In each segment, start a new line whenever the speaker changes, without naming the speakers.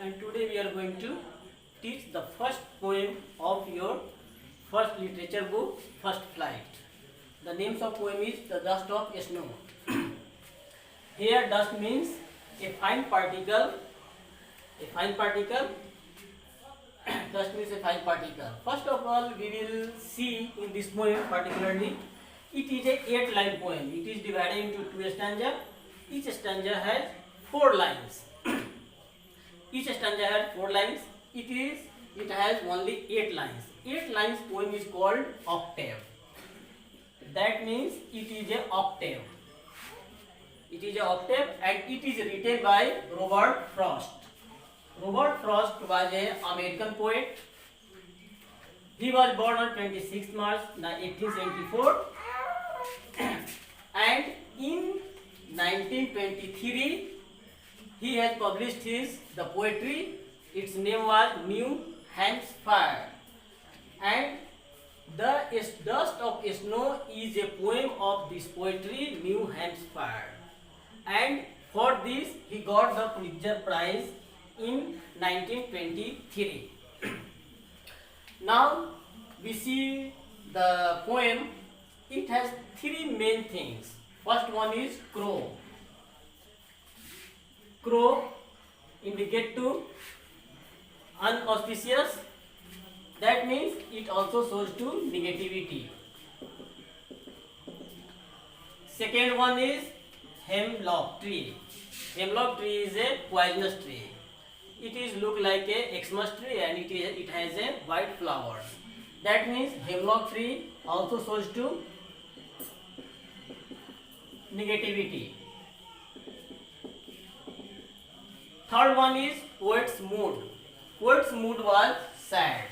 and today we are going to teach the first poem of your first literature book, First Flight. The names of poem is The Dust of Snow. Here dust means a fine particle. A fine particle. Dust means a fine particle. First of all, we will see in this poem particularly, it is a 8-line poem. It is divided into 2 stanzas. Each stanza has 4 lines. Each stanza has 4 lines. It has only 8 lines. 8 lines poem is called octave. That means it is a octave. It is a octave and it is written by Robert Frost. Robert Frost was an American poet. He was born on 26th March 1874 and in 1923 he has published the poetry. Its name was New Hampshire, and The Dust of Snow is a poem of this poetry, New Hampshire, and for this he got the Pulitzer Prize in 1923. Now we see the poem. It has 3 main things. First one is crow. Crow indicate to unauspicious. That means it also shows to negativity. Second one is hemlock tree. Hemlock tree is a poisonous tree. It is look like a Xmas tree and it has a white flowers. That means hemlock tree also shows to negativity. Third one is poet's mood. Poet's mood was sad.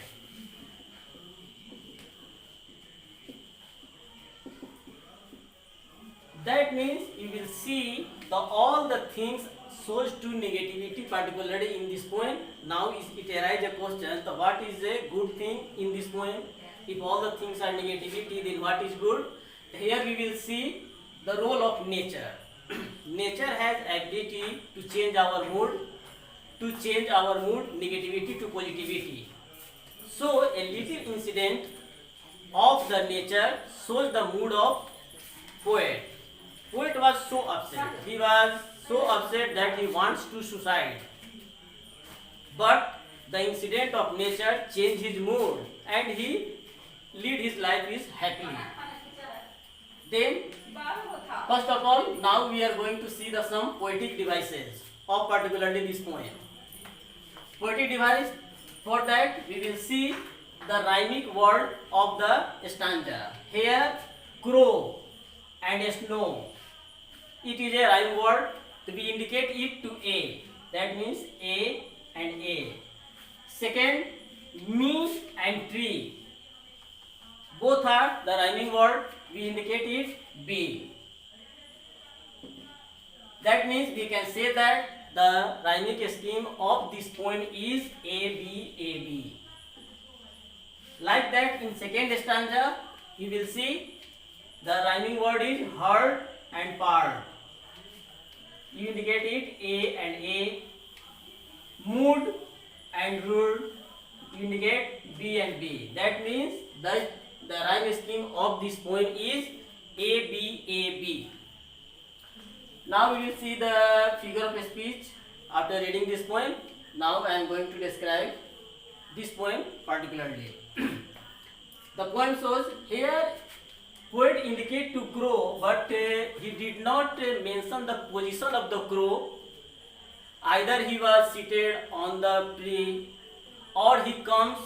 That means you will see all the things shows to negativity, particularly in this poem. Now it arises a question: what is a good thing in this poem? If all the things are negativity, then what is good? Here we will see the role of nature. Nature has ability to change our mood, negativity to positivity. So a little incident of the nature shows the mood of poet. Poet was so upset. He was so upset that he wants to suicide. But the incident of nature changed his mood and he lead his life is happily. Then, first of all, now we are going to see some poetic devices of particularly this poem. Poetic device, for that we will see the rhyming word of the stanza. Here, crow and snow. It is a rhyme word. We indicate it to A. That means A and A. Second, me and tree. Both are the rhyming word. We indicate it B. That means we can say that the rhyming scheme of this poem is A-B-A-B. Like that, in second stanza, you will see the rhyming word is heard and part. You indicate it A and A. Mood and rude, you indicate B and B. That means the rhyme scheme of this poem is A-B-A-B. Now we will see the figure of speech after reading this poem. Now I am going to describe this poem particularly. The poem shows here poet indicate to crow, but he did not mention the position of the crow. Either he was seated on the tree, or he comes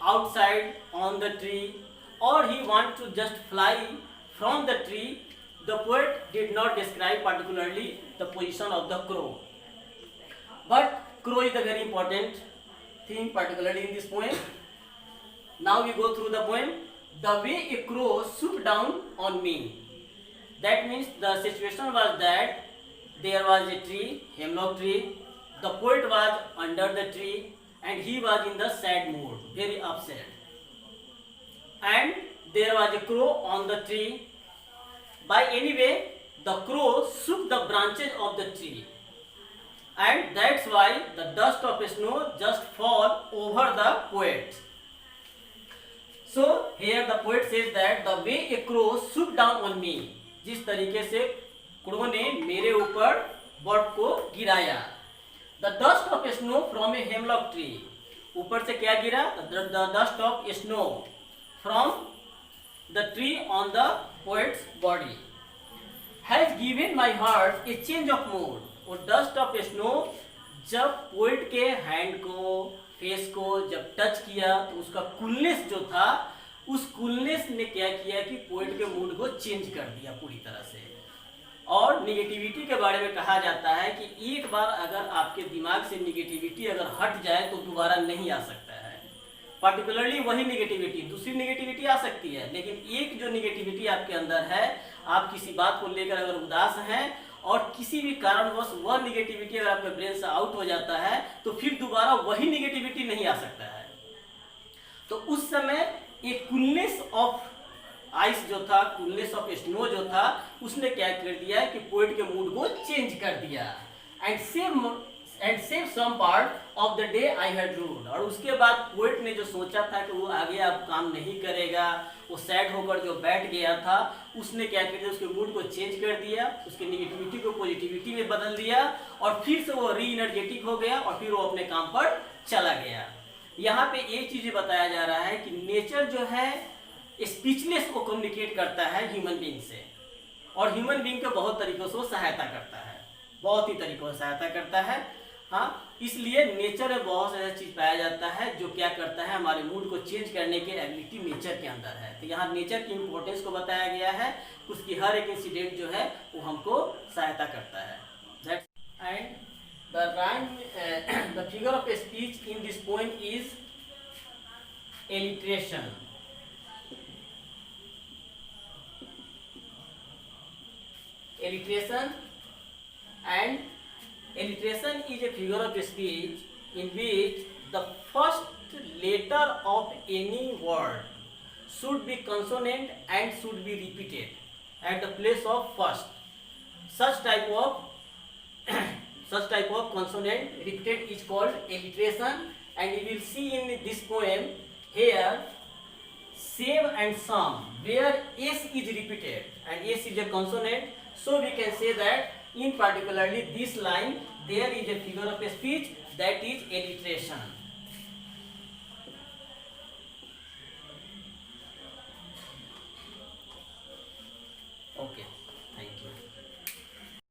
outside on the tree, or he wants to just fly from the tree. The poet did not describe particularly the position of the crow. But crow is a very important thing, particularly in this poem. Now we go through the poem. The way a crow swooped down on me. That means the situation was that there was a tree, hemlock tree. The poet was under the tree and he was in the sad mood, very upset. And there was a crow on the tree. By any way, the crow shook the branches of the tree and that's why the dust of snow just fall over the poet. So here the poet says that the way a crow swooped down on me, जिस तरीके से crow ने मेरे ऊपर बर्फ को गिराया. The dust of snow from a hemlock tree, ऊपर से क्या गिरा? The dust of snow from the tree on the poet's body has given my heart a change of mood. और डस्ट ऑफ स्नो जब पोइट के hand को, face को जब टच किया तो उसका कूलनेस जो था, उस कूलनेस ने क्या किया कि पोइट के मूड को चेंज कर दिया पूरी तरह से. और निगेटिविटी के बारे में कहा जाता है कि एक बार अगर आपके दिमाग से निगेटिविटी अगर हट जाए तो दोबारा नहीं आ सकता है. पर्टिकुलरली वही निगेटिविटी, दूसरी निगेटिविटी आ सकती है, लेकिन एक जो निगेटिविटी आपके अंदर है, आप किसी बात को लेकर अगर उदास हैं और किसी भी कारणवश वह निगेटिविटी अगर आपके ब्रेन से आउट हो जाता है तो फिर दोबारा वही निगेटिविटी नहीं आ सकता है. तो उस समय एक कूलनेस ऑफ आइस जो था, कूलनेस ऑफ स्नो जो था, उसने क्या कर दिया कि पोइट के मूड को चेंज कर दिया. And save some part of the day I had ruled. और उसके बाद पोइट ने जो सोचा था कि वो आगे अब काम नहीं करेगा, वो सैड होकर जो बैठ गया था, उसने क्या कर दिया, उसके मूड को चेंज कर दिया, उसके निगेटिविटी को पॉजिटिविटी में बदल दिया और फिर से वो री एनर्जेटिक हो गया और फिर वो अपने काम पर चला गया. यहाँ पे एक चीज बताया जा रहा है कि नेचर जो है स्पीचलेस को कम्युनिकेट करता है ह्यूमन बीइंग से, और ह्यूमन बीइंग को बहुत तरीकों से सहायता करता है, बहुत ही तरीकों से सहायता करता है. हाँ, इसलिए नेचर में बहुत सारा चीज पाया जाता है जो क्या करता है, हमारे मूड को चेंज करने की एबिलिटी नेचर के अंदर है. तो यहाँ नेचर की इंपॉर्टेंस को बताया गया है, उसकी हर एक इंसिडेंट जो है वो हमको सहायता करता है. And the figure of speech in this poem is alliteration. Alliteration is a figure of speech in which the first letter of any word should be consonant and should be repeated at the place of first. Such type of consonant repeated is called alliteration, and you will see in this poem here save and some where s is repeated and s is a consonant. So we can say that in particularly this line there is a figure of speech that is alliteration. Okay, thank you.